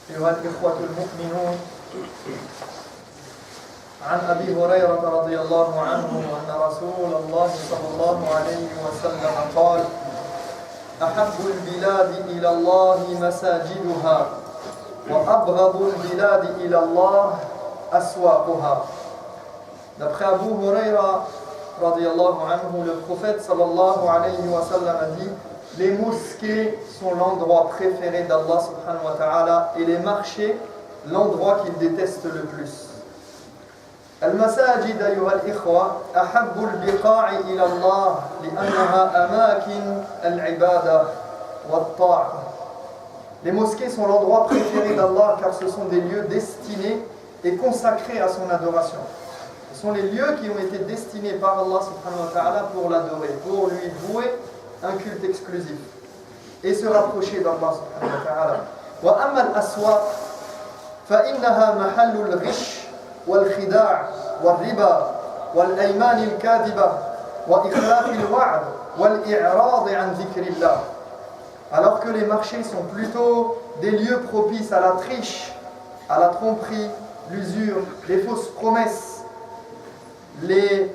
أيها الإخوة المؤمنون، عن أبي هريرة رضي الله عنه أن رسول الله صلى الله عليه وسلم قال: أحب البلاد إلى الله مساجدها وأبغض البلاد إلى الله أسواقها. D'après Abu Huraira radiyallahu anhu, le prophète sallallahu alayhi wa sallam a dit: les mosquées sont l'endroit préféré d'Allah subhanahu wa ta'ala et les marchés l'endroit qu'il déteste le plus. المساجد أيها الإخوة أحب البقاع إلى الله لأنها أماكن العبادة والطاعة. Les mosquées sont l'endroit préféré d'Allah car ce sont des lieux destinés et consacrés à son adoration. Ce sont les lieux qui ont été destinés par Allah subhanahu wa ta'ala pour l'adorer, pour lui vouer un culte exclusif et se rapprocher d'Allah subhanahu wa ta'ala. وأما الأسواق فإنها محل الغش والخداع والربا والأيمان الكاذبة وإخلاف الوعد والإعراض عن ذكر الله. Alors que les marchés sont plutôt des lieux propices à la triche, à la tromperie, l'usure, les fausses promesses, les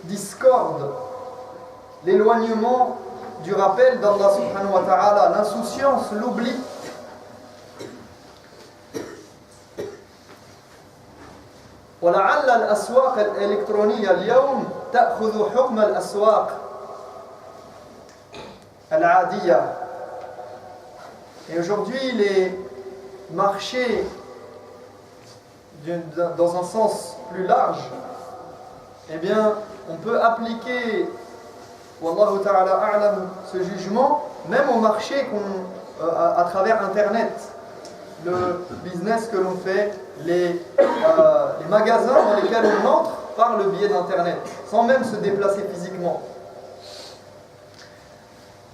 discordes, l'éloignement du rappel d'Allah subhanahu wa ta'ala, l'insouciance, l'oubli. ولعل الأسواق الإلكترونية اليوم تأخذ حكم الأسواق العادية. Et aujourd'hui, les marchés, dans un sens plus large, eh bien, on peut appliquer, wallahu ta'ala a'lam, ce jugement, même au marché à travers Internet. Le business que l'on fait, les magasins dans lesquels on entre par le biais d'Internet, sans même se déplacer physiquement.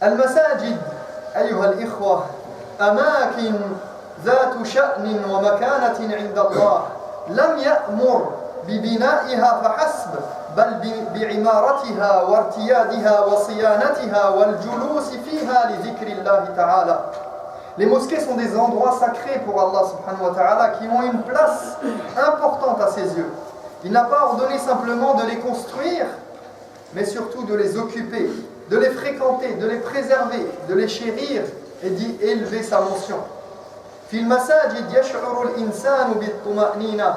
المساجد أيها الإخوة أماكن ذات شأن ومكانة عند الله لم يأمر ببنائها فحسب بل بعمارتها وارتيادها وصيانتها والجلوس فيها لذكر الله تعالى. Les mosquées sont des endroits sacrés pour Allah subhanahu wa ta'ala qui ont une place importante à ses yeux. Il n'a pas ordonné simplement de les construire, mais surtout de les occuper, de les fréquenter, de les préserver, de les chérir et d'y élever sa mention. في المساجد يشعر الإنسان بالطمأنينة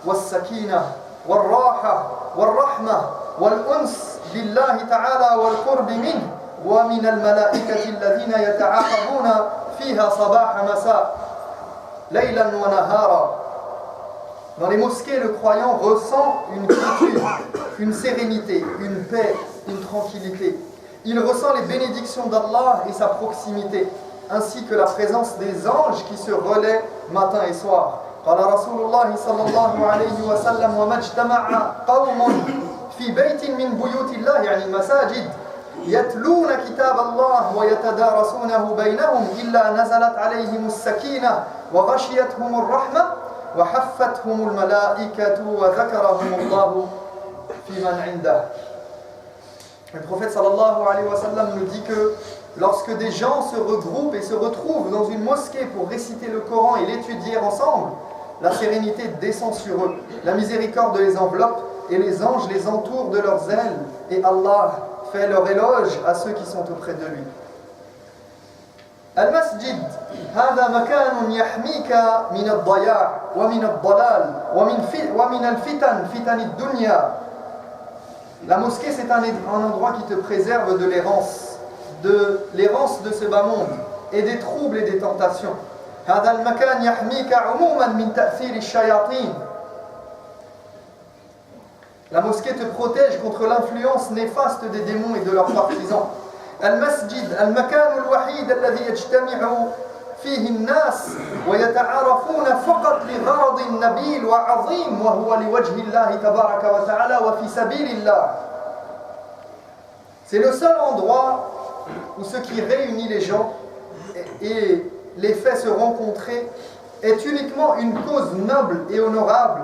والسكينة والراحة والرحمة والأنس بالله تعالى والقرب منه ومن الملائكة الذين يتعاقبون فيها صباح مساء ليلا ونهارا. Dans les mosquées, le croyant ressent une quiétude, une sérénité, une paix, une tranquillité. Il ressent les bénédictions d'Allah et sa proximité, ainsi que la présence des anges qui se relaient matin et soir. قال رسول الله صلى الله عليه وسلم: وما اجتمع قوم في بيت من بيوت الله يعني المساجد يتلون كتاب الله ويتدارسونه بينهم إلا نزلت عليهم السكينة وغشيتهم الرحمة وحفتهم الملائكة وذكرهم الله في من عنده. Le prophète sallallahu alayhi wa sallam nous dit que lorsque des gens se regroupent et se retrouvent dans une mosquée pour réciter le Coran et l'étudier ensemble, la sérénité descend sur eux, la miséricorde les enveloppe et les anges les entourent de leurs ailes et Allah fait leur éloge à ceux qui sont auprès de lui. المسجد هذا مكان يحميك من الضياع ومن الضلال ومن الفتن فتن الدنيا. La mosquée, c'est un endroit qui te préserve de l'errance de ce bas monde et des troubles et des tentations. هذا المكان يحميك عموما من تأثير الشياطين. La mosquée te protège contre l'influence néfaste des démons et de leurs partisans. المسجد المكان الوحيد الذي يجتمع فيه الناس ويتعارفون فقط لغرض نبيل وعظيم وهو لوجه الله تبارك وتعالى وفي سبيل الله. C'est le seul endroit où ce qui réunit les gens et les fait se rencontrer est uniquement une cause noble et honorable,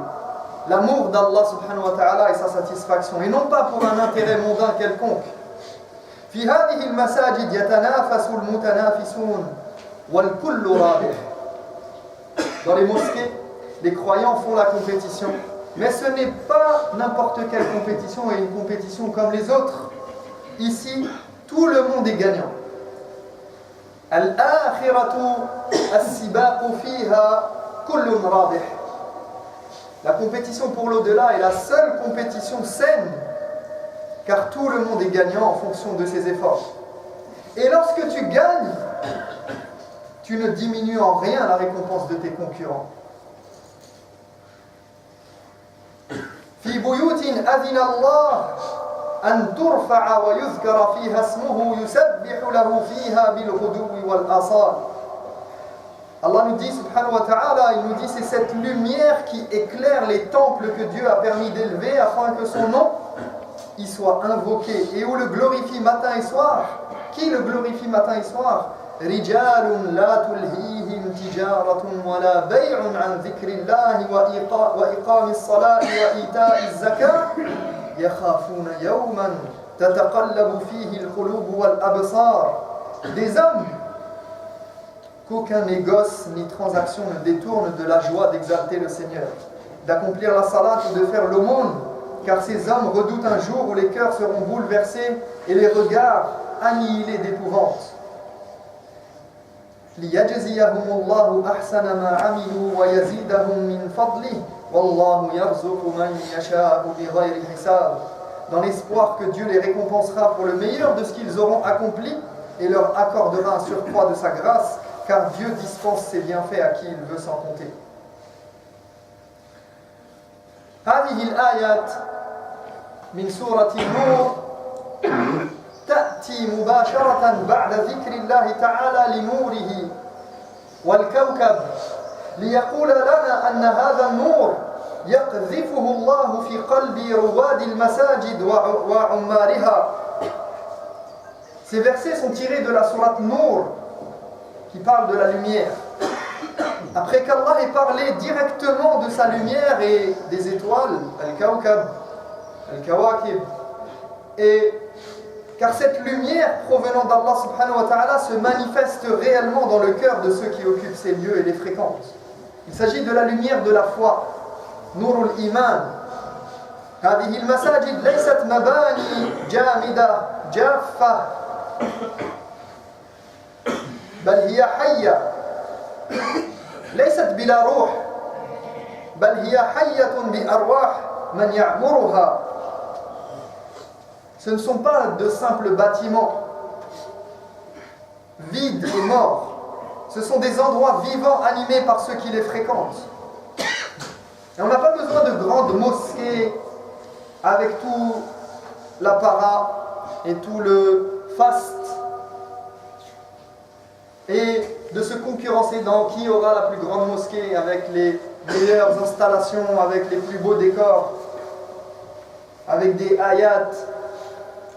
l'amour d'Allah subhanahu wa ta'ala et sa satisfaction, et non pas pour un intérêt mondain quelconque. في هذه المساجد يتنافس المتنافسون والكل رابح. Dans les mosquées, les croyants font la compétition. Mais ce n'est pas n'importe quelle compétition et une compétition comme les autres. Ici, tout le monde est gagnant. Al-akhiratu as-sibaqu fiha kullun rabih. La compétition pour l'au-delà est la seule compétition saine, car tout le monde est gagnant en fonction de ses efforts. Et lorsque tu gagnes, tu ne diminues en rien la récompense de tes concurrents. في بيوت أذن الله أن ترفع ويذكر فيها اسمه يسبح له فيها بالغدو والآصال. Allah nous dit, subhanahu wa ta'ala, il nous dit, c'est cette lumière qui éclaire les temples que Dieu a permis d'élever afin que son nom y soit invoqué et où le glorifie matin et soir. Qui le glorifie matin et soir? رجال لا تلهيهم تجارة ولا بيع عن ذكر الله وإقام الصلاة وإيتاء الزكاة يخافون يوما تتقلب فيه القلوب والأبصار. Des hommes qu'aucun négoce ni transaction ne détourne de la joie d'exalter le Seigneur, d'accomplir la salat ou de faire l'aumône, car ces hommes redoutent un jour où les cœurs seront bouleversés et les regards annihilés d'épouvante. ليجزيهم الله أحسن ما عملوا ويزيدهم من فضله والله يرزق من يشاء بغير حساب. Dans l'espoir que Dieu les récompensera pour le meilleur de ce qu'ils auront accompli et leur accordera un surcroît de sa grâce, car Dieu dispense ses bienfaits à qui il veut sans compter. هذه الآيات من سورة النور تأتي مباشرة بعد ذكر الله تعالى لنوره والكوكب ليقول لنا أن هذا النور يقذفه الله في قلب رواد المساجد وعمارها. Ces versets sont tirés de la sourate Nour qui parle de la lumière. Après qu'Allah ait parlé directement de sa lumière et des étoiles, Al-Kawkab, Al-Kawakib, et car cette lumière provenant d'Allah subhanahu wa ta'ala se manifeste réellement dans le cœur de ceux qui occupent ces lieux et les fréquentent. Il s'agit de la lumière de la foi, Nurul Iman. هذه المساجد ليست مباني جامدة جافة بل هي حية ليست بلا روح بل هي حية بأرواح من يعمرها. Ce ne sont pas de simples bâtiments vides et morts. Ce sont des endroits vivants animés par ceux qui les fréquentent. Et on n'a pas besoin de grandes mosquées avec tout l'apparat et tout le faste et de se concurrencer dans qui aura la plus grande mosquée avec les meilleures installations, avec les plus beaux décors, avec des ayats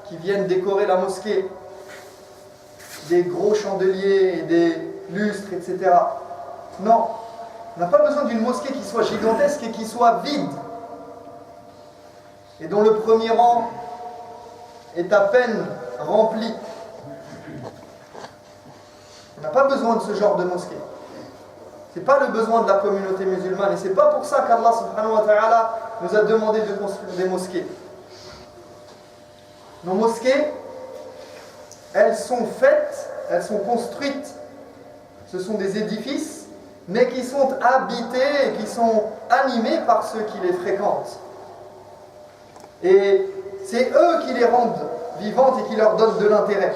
qui viennent décorer la mosquée, des gros chandeliers, des lustres, etc. Non, on n'a pas besoin d'une mosquée qui soit gigantesque et qui soit vide, et dont le premier rang est à peine rempli. On n'a pas besoin de ce genre de mosquée. Ce n'est pas le besoin de la communauté musulmane, et ce n'est pas pour ça qu'Allah subhanahu wa ta'ala nous a demandé de construire des mosquées. Nos mosquées, elles sont faites, elles sont construites, ce sont des édifices, mais qui sont habités et qui sont animés par ceux qui les fréquentent. Et c'est eux qui les rendent vivantes et qui leur donnent de l'intérêt.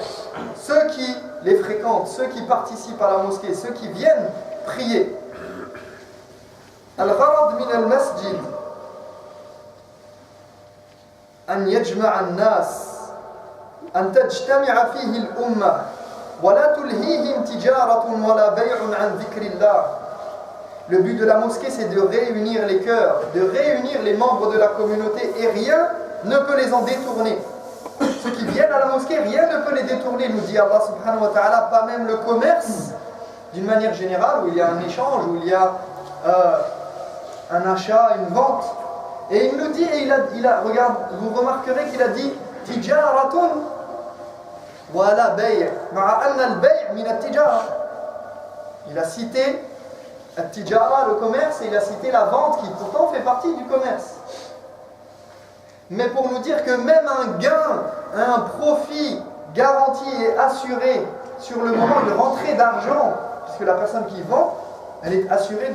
Ceux qui les fréquentent, ceux qui participent à la mosquée, ceux qui viennent prier. Al-gharad min al-masjid an yajma'a an-nas أن تجتمع فيه الأمة ولا تلهيهم تجارة ولا بيع عن ذكر الله. Le but de la mosquée, c'est de réunir les cœurs, de réunir les membres de la communauté, et rien ne peut les en détourner. Ceux qui viennent à la mosquée, rien ne peut les détourner, nous dit Allah subhanahu wa ta'ala, pas même le commerce, d'une manière générale, où il y a un échange, où il y a un achat, une vente. Et il nous dit, et regarde, vous remarquerez qu'il a dit tijaratun wala bay', ma'a anna al-bay' min at-tijara. Il a cité At-tijara, le commerce, et il a cité la vente qui pourtant fait partie du commerce. Mais pour nous dire que même un gain, un profit garanti et assuré sur le moment de rentrée d'argent, puisque la personne qui vend, elle est assurée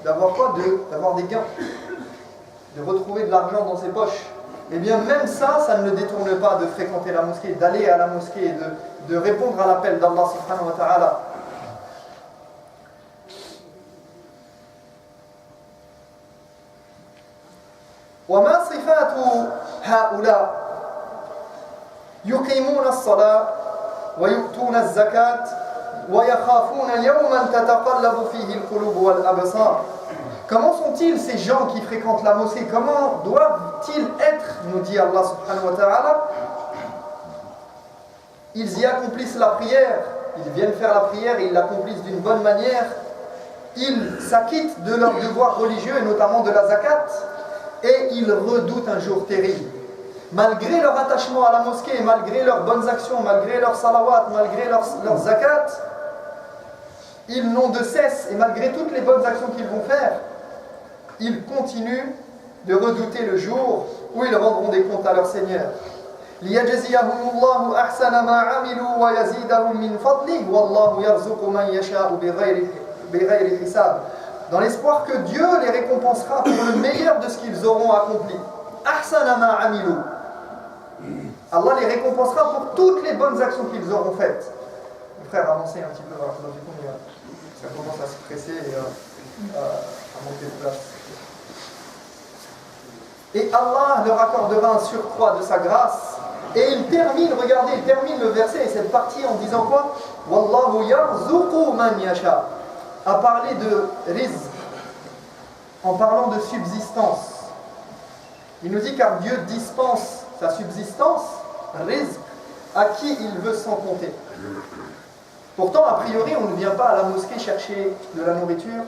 d'avoir quoi? D'avoir des gains, de retrouver de l'argent dans ses poches. Eh bien même ça, ça ne le détourne pas de fréquenter la mosquée, d'aller à la mosquée, de répondre à l'appel d'Allah subhanahu wa ta'ala. وما صفات هؤلاء يقيمون الصلاة ويؤتون الزكاة ويخافون يوما تتقلب فيه القلوب والأبصار. Comment sont-ils ces gens qui fréquentent la mosquée? Comment doivent-ils être, nous dit Allah subhanahu wa ta'ala? Ils y accomplissent la prière, ils viennent faire la prière et ils l'accomplissent d'une bonne manière. Ils s'acquittent de leurs devoirs religieux et notamment de la zakat. Et ils redoutent un jour terrible. Malgré leur attachement à la mosquée, malgré leurs bonnes actions, malgré leurs salawat, malgré leurs zakat, ils n'ont de cesse, et malgré toutes les bonnes actions qu'ils vont faire, ils continuent de redouter le jour où ils rendront des comptes à leur Seigneur. لِيَجْزِيَهُمُ اللَّهُ أَحْسَنَ مَا عَمِلُوا وَيَزِيدَهُم مِّن فَضْلِهِ وَاللَّهُ يَرْزُقُ مَن يَشَاءُ بِغَيْرِ حِسَابٍ. Dans l'espoir que Dieu les récompensera pour le meilleur de ce qu'ils auront accompli. Ahsana ma amilu. Allah les récompensera pour toutes les bonnes actions qu'ils auront faites. Mon frère, avancez un petit peu vers la du coup, ça commence à se presser et à manquer de place. Et Allah leur accordera un surcroît de sa grâce. Et il termine, regardez, il termine le verset et cette partie en disant quoi? Wallahu yarzuqu man yasha. À parler de rizq, en parlant de subsistance. Il nous dit car Dieu dispense sa subsistance, rizq, à qui il veut sans compter. Pourtant, a priori, on ne vient pas à la mosquée chercher de la nourriture,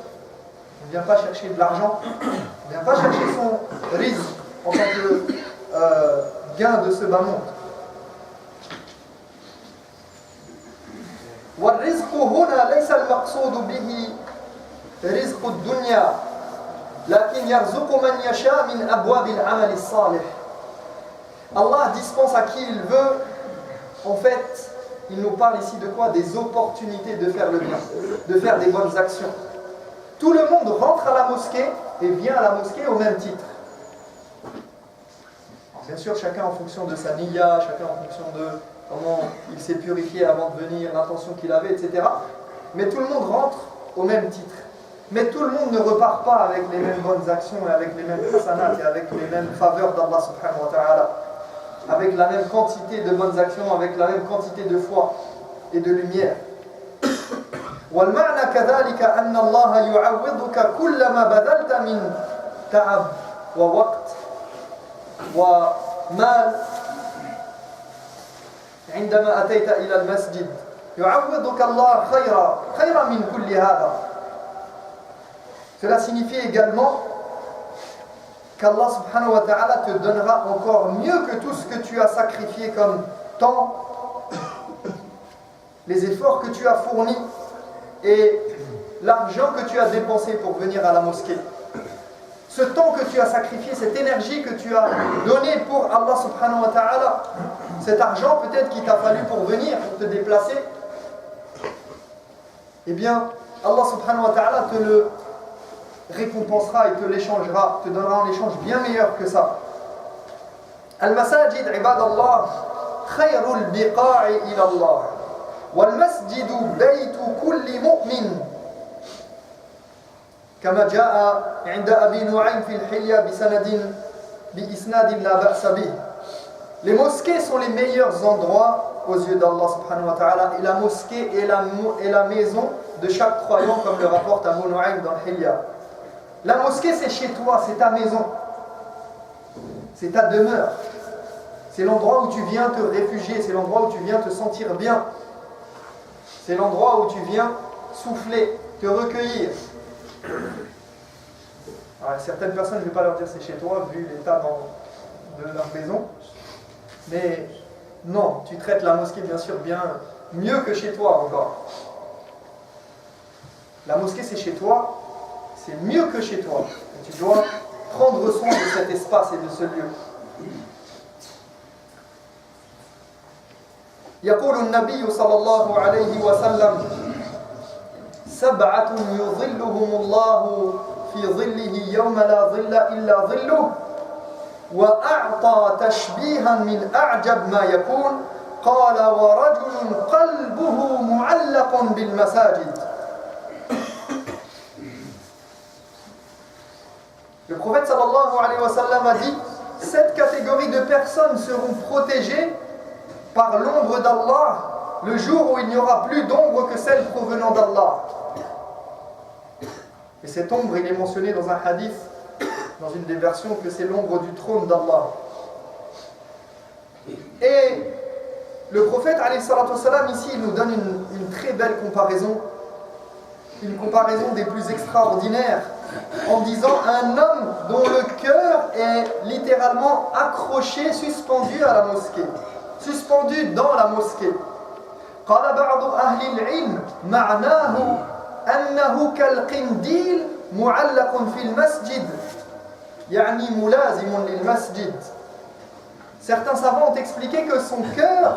on ne vient pas chercher de l'argent, on ne vient pas chercher son rizq en tant que gain de ce bas monde. والرزق هنا ليس المقصود به رزق الدنيا لكن يرزق من يشاء من أبواب العمل الصالح. Allah dispense à qui il veut. En fait, il nous parle ici de quoi? Des opportunités de faire le bien, de faire des bonnes actions. Tout le monde rentre à la mosquée et vient à la mosquée au même titre. Alors, bien sûr, chacun en fonction de sa niya, chacun en fonction de comment il s'est purifié avant de venir, l'intention qu'il avait, etc. Mais tout le monde rentre au même titre. Mais tout le monde ne repart pas avec les mêmes bonnes actions et avec les mêmes hasanat et avec les mêmes faveurs d'Allah subhanahu wa ta'ala. Avec la même quantité de bonnes actions, avec la même quantité de foi et de lumière. والمعنى كذلك أن الله يعوضك كل ما بذلت من تعب ووقت ومال عندما أتيت إلى المسجد يعوضك الله خيرا من كل هذا. Cela signifie également qu'Allah subhanahu wa ta'ala te donnera encore mieux que tout ce que tu as sacrifié comme temps, les efforts que tu as fournis et l'argent que tu as dépensé pour venir à la mosquée. Ce temps que tu as sacrifié, cette énergie que tu as donnée pour Allah subhanahu wa ta'ala, cet argent peut-être qu'il t'a fallu pour venir, pour te déplacer, eh bien Allah subhanahu wa ta'ala te le récompensera et te l'échangera, te donnera un échange bien meilleur que ça. Al-masajid, ibadallah, khayrul biqa'i ila Allah. والمسجد بيت كل مؤمن كما جاء عند أبي نعيم في الحلية بإسناد لا بأس به. Les mosquées sont les meilleurs endroits aux yeux d'Allah subhanahu wa ta'ala, et la mosquée est la maison de chaque croyant, comme le rapporte Abu Nu'aym dans le Hilya. La mosquée, c'est chez toi, c'est ta maison, c'est ta demeure, c'est l'endroit où tu viens te réfugier, c'est l'endroit où tu viens te sentir bien. C'est l'endroit où tu viens souffler, te recueillir. Alors, certaines personnes, je ne vais pas leur dire c'est chez toi, vu l'état de leur maison. Mais non, tu traites la mosquée bien sûr bien mieux que chez toi encore. La mosquée c'est chez toi, c'est mieux que chez toi. Et tu dois prendre soin de cet espace et de ce lieu. يقول النبي صلى الله عليه وسلم سبعة يظلهم الله في ظله يوم لا ظل إلا ظله وأعطى تشبيها من أعجب ما يكون قال ورجل قلبه معلق بالمساجد. Le prophète sallallahu alayhi wa sallam a dit 7 catégories de personnes seront protégées par l'ombre d'Allah le jour où il n'y aura plus d'ombre que celle provenant d'Allah. Et cette ombre, il est mentionné dans un hadith, dans une des versions, que c'est l'ombre du trône d'Allah. Et le prophète alayhi salatu wassalam, ici, il nous donne une très belle comparaison, une comparaison des plus extraordinaires, en disant un homme dont le cœur est littéralement accroché, suspendu à la mosquée, suspendu dans la mosquée. قال بعض أهل العلم معناه أنه كالقنديل معلق في المسجد يعني ملازم للمسجد. Certains savants ont expliqué que son cœur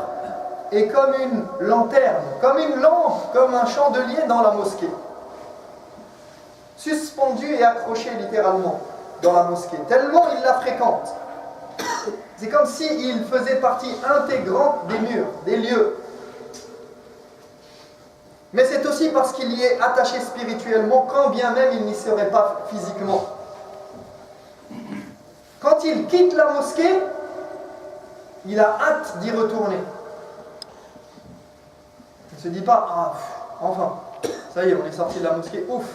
est comme une lanterne, comme une lampe, comme un chandelier dans la mosquée, suspendu et accroché littéralement dans la mosquée, tellement il la fréquente. C'est comme s'il faisait partie intégrante des murs, des lieux. Mais c'est aussi parce qu'il y est attaché spirituellement, quand bien même il n'y serait pas physiquement. Quand il quitte la mosquée, il a hâte d'y retourner. Il ne se dit pas, ah, enfin, ça y est, on est sorti de la mosquée, ouf.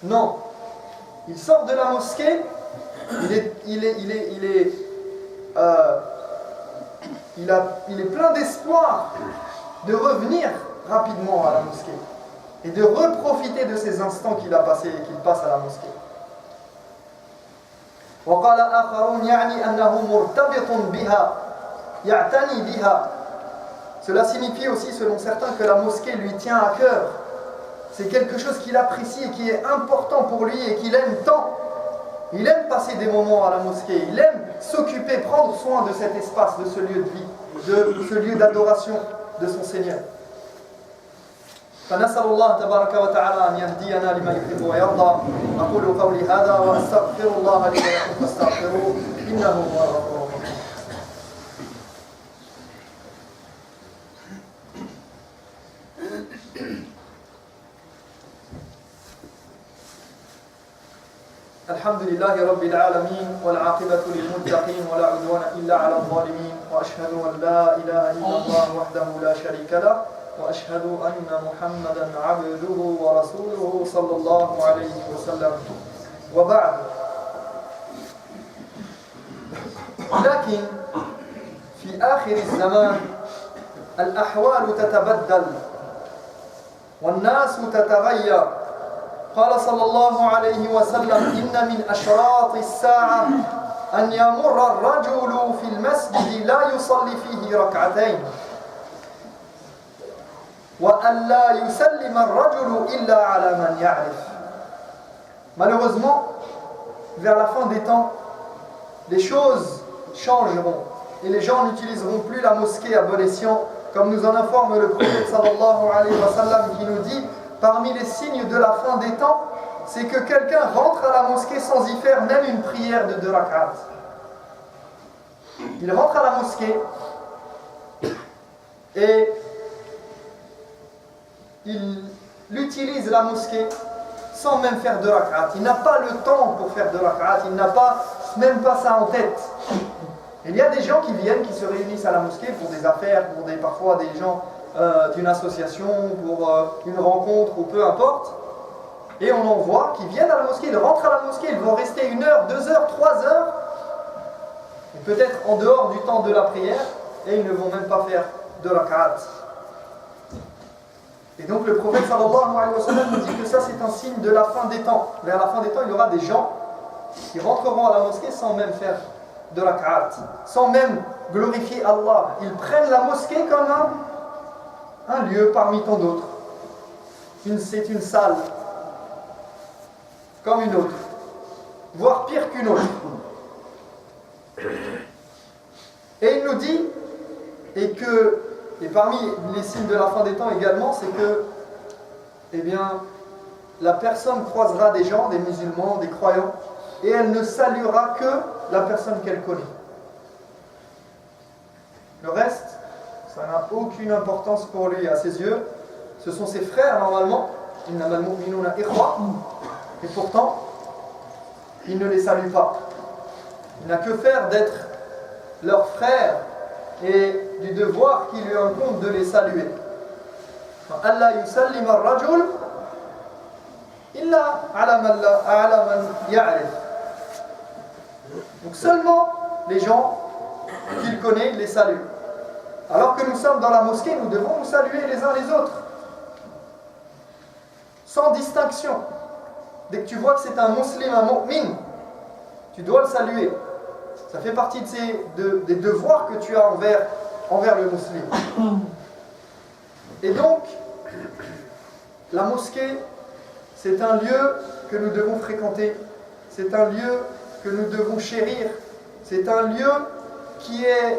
Non, il sort de la mosquée, il est plein d'espoir de revenir rapidement à la mosquée et de reprofiter de ces instants qu'il a passés et qu'il passe à la mosquée. وقال آخرون يعني أنه مرتبط بها يعتني بها. Cela signifie aussi, selon certains, que la mosquée lui tient à cœur. C'est quelque chose qu'il apprécie et qui est important pour lui et qu'il aime tant. Il aime passer des moments à la mosquée, il aime s'occuper, prendre soin de cet espace, de ce lieu de vie, de ce lieu d'adoration de son Seigneur. فنسأل الله تبارك وتعالى أن يهدينا لما يحب ويرضى. أقول قولي هذا وأستغفر الله لي ولكم فاستغفروه إنه هو الغفور الرحيم. الحمد لله رب العالمين والعاقبة للمتقين ولا عدوان إلا على الظالمين وأشهد أن لا إله إلا الله وحده لا شريك له وأشهد أن محمدا عبده ورسوله صلى الله عليه وسلم وبعد. لكن في آخر الزمان الأحوال تتبدل والناس تتغير. قال صلى الله عليه وسلم إن من أشراط الساعة أن يمر الرجل في المسجد لا يصلي فيه ركعتين وأن لا يسلم الرجل إلا على من يعرف. Malheureusement, vers la fin des temps, les choses changeront et les gens n'utiliseront plus la mosquée à bon escient, comme nous en informe le prophète sallallahu alayhi wa sallam, qui nous dit: parmi les signes de la fin des temps, c'est que quelqu'un rentre à la mosquée sans y faire même une prière de 2 rak'at. Il rentre à la mosquée et il utilise la mosquée sans même faire 2 rak'at. Il n'a pas le temps pour faire 2 rak'at, il n'a même pas ça en tête. Il y a des gens qui viennent, qui se réunissent à la mosquée pour des affaires, parfois des gens d'une association, pour une rencontre ou peu importe. Et on en voit qui viennent à la mosquée, ils rentrent à la mosquée, ils vont rester 1 heure, 2 heures, 3 heures, et peut-être en dehors du temps de la prière, et ils ne vont même pas faire 2 rak'at. Et donc le prophète sallallahu alayhi wa sallam nous dit que ça c'est un signe de la fin des temps. Vers la fin des temps, il y aura des gens qui rentreront à la mosquée sans même faire 2 rak'at, sans même glorifier Allah. Ils prennent la mosquée comme un lieu parmi tant d'autres. c'est une salle comme une autre, voire pire qu'une autre. Et il nous dit, et parmi les signes de la fin des temps également, c'est que, eh bien, la personne croisera des gens, des musulmans, des croyants, et elle ne saluera que la personne qu'elle connaît. Le reste, ça n'a aucune importance pour lui à ses yeux. Ce sont ses frères normalement, innamal mu'minuna ikhwa, et pourtant, il ne les salue pas. Il n'a que faire d'être leur frère et du devoir qui lui incombe de les saluer. Allah yusallim ar-rajul illa ala man ya'rif. Donc seulement les gens qu'il connaît, il les salue. Alors que nous sommes dans la mosquée, nous devons nous saluer les uns les autres. Sans distinction. Dès que tu vois que c'est un musulman, un mu'min, tu dois le saluer. Ça fait partie des devoirs que tu as envers le musulman. Et donc, la mosquée, c'est un lieu que nous devons fréquenter. C'est un lieu que nous devons chérir. C'est un lieu qui est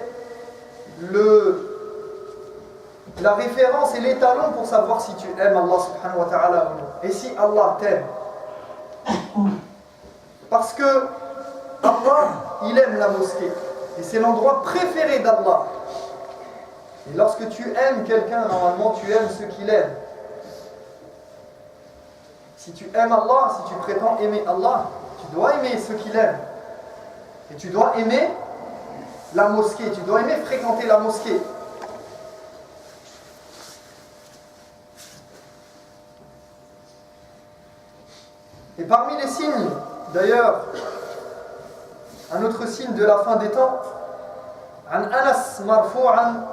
la référence et l'étalon pour savoir si tu aimes Allah subhanahu wa ta'ala ou non. Et si Allah t'aime. Parce que Allah, il aime la mosquée. Et c'est l'endroit préféré d'Allah. Et lorsque tu aimes quelqu'un, normalement tu aimes ce qu'il aime. Si tu aimes Allah, si tu prétends aimer Allah, tu dois aimer ce qu'il aime. Et tu dois aimer la mosquée, tu dois aimer fréquenter la mosquée. Et parmi les signes, d'ailleurs, un autre signe de la fin des temps, عن أنس مرفوعا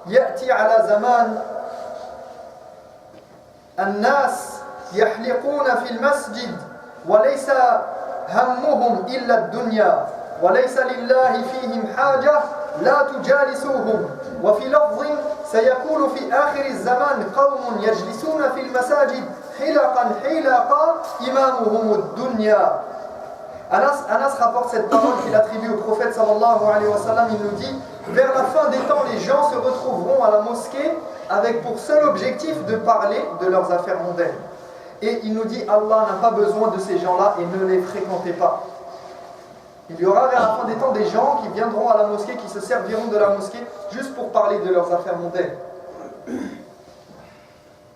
يأتي على زمان الناس يحلقون في المسجد وليس همهم إلا الدنيا وليس لله فيهم حاجة لا تجالسوهم وفي لفظ سيكون في آخر الزمان قوم يجلسون في المساجد حلقا حلقا إمامهم الدنيا. Anas rapporte cette parole qu'il attribue au prophète sallallahu alayhi wa sallam. Il nous dit, vers la fin des temps, les gens se retrouveront à la mosquée avec pour seul objectif de parler de leurs affaires mondaines. Et il nous dit, Allah n'a pas besoin de ces gens-là et ne les fréquentez pas. Il y aura vers la fin des temps des gens qui viendront à la mosquée, qui se serviront de la mosquée juste pour parler de leurs affaires mondaines.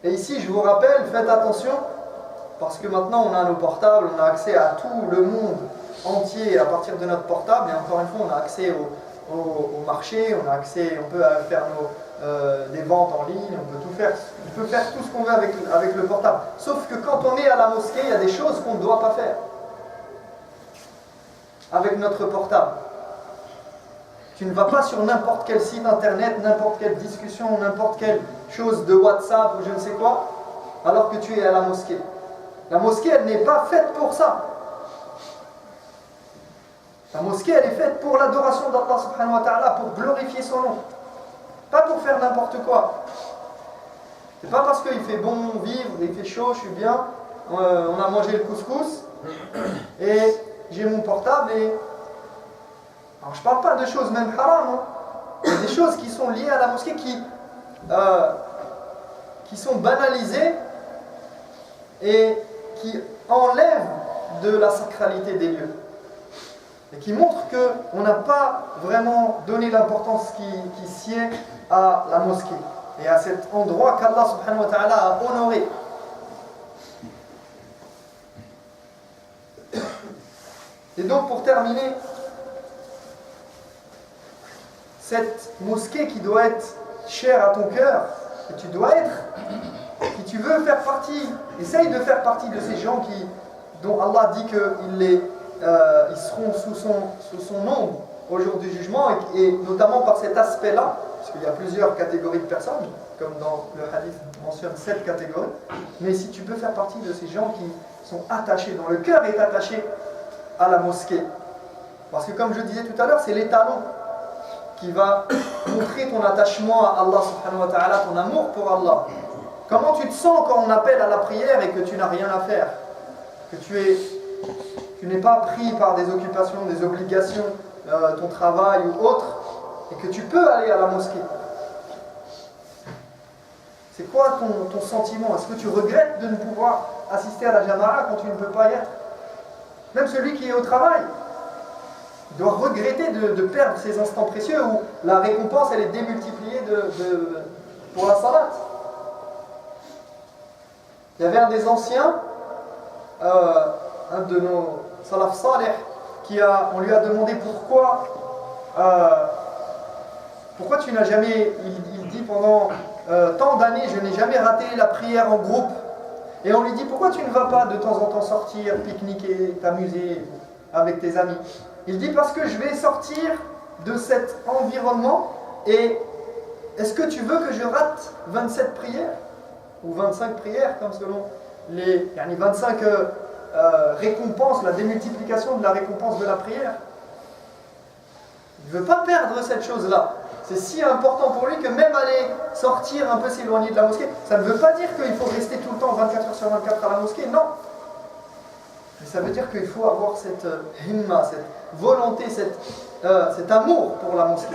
Et ici, je vous rappelle, faites attention, parce que maintenant on a nos portables, on a accès à tout le monde entier à partir de notre portable, et encore une fois, on a accès au marché, on a accès, on peut faire des ventes en ligne, on peut tout faire, on peut faire tout ce qu'on veut avec le portable. Sauf que quand on est à la mosquée, il y a des choses qu'on ne doit pas faire avec notre portable. Tu ne vas pas sur n'importe quel site internet, n'importe quelle discussion, n'importe quelle chose de WhatsApp ou je ne sais quoi, alors que tu es à la mosquée. La mosquée, elle n'est pas faite pour ça. La mosquée, elle est faite pour l'adoration d'Allah subhanahu wa ta'ala, pour glorifier son nom. Pas pour faire n'importe quoi. C'est pas parce qu'il fait bon vivre, il fait chaud, je suis bien, on a mangé le couscous, et j'ai mon portable et... Alors je parle pas de choses même haram, hein. Il y a des choses qui sont liées à la mosquée qui sont banalisées et qui enlèvent de la sacralité des lieux. Et qui montrent qu'on n'a pas vraiment donné l'importance qui sied à la mosquée et à cet endroit qu'Allah subhanahu wa ta'ala a honoré. Et donc pour terminer, cette mosquée qui doit être chère à ton cœur, que tu dois être, si tu veux faire partie, essaye de faire partie de ces gens dont Allah dit qu'ils seront sous son ombre au jour du jugement, et notamment par cet aspect-là, parce qu'il y a plusieurs catégories de personnes, comme dans le hadith mentionne 7 catégories, mais si tu peux faire partie de ces gens qui sont attachés, dont le cœur est attaché à la mosquée, parce que comme je disais tout à l'heure, c'est l'étalon qui va montrer ton attachement à Allah subhanahu wa ta'ala, ton amour pour Allah. Comment tu te sens quand on appelle à la prière et que tu n'as rien à faire? Que tu n'es pas pris par des occupations, des obligations, ton travail ou autre, et que tu peux aller à la mosquée. C'est quoi ton sentiment? Est-ce que tu regrettes de ne pouvoir assister à la jama'a quand tu ne peux pas y être? Même celui qui est au travail, il doit regretter de perdre ces instants précieux où la récompense elle est démultipliée pour la salat. Il y avait un des anciens, un de nos salaf salih, on lui a demandé pourquoi tu n'as jamais, il dit pendant tant d'années, je n'ai jamais raté la prière en groupe. Et on lui dit, pourquoi tu ne vas pas de temps en temps sortir, pique-niquer, t'amuser avec tes amis? Il dit, parce que je vais sortir de cet environnement et est-ce que tu veux que je rate 27 prières? Ou 25 prières, comme selon les 25 récompenses, la démultiplication de la récompense de la prière. Il ne veut pas perdre cette chose-là. C'est si important pour lui que même aller sortir un peu s'éloigner de la mosquée, ça ne veut pas dire qu'il faut rester tout le temps 24 heures sur 24 à la mosquée, non. Mais ça veut dire qu'il faut avoir cette himma, cette volonté, cet amour pour la mosquée.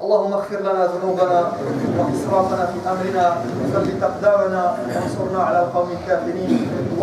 اللهم اغفر لنا ذنوبنا وإسرافنا في أمرنا وثبت أقدامنا وانصرنا على القوم الكافرين.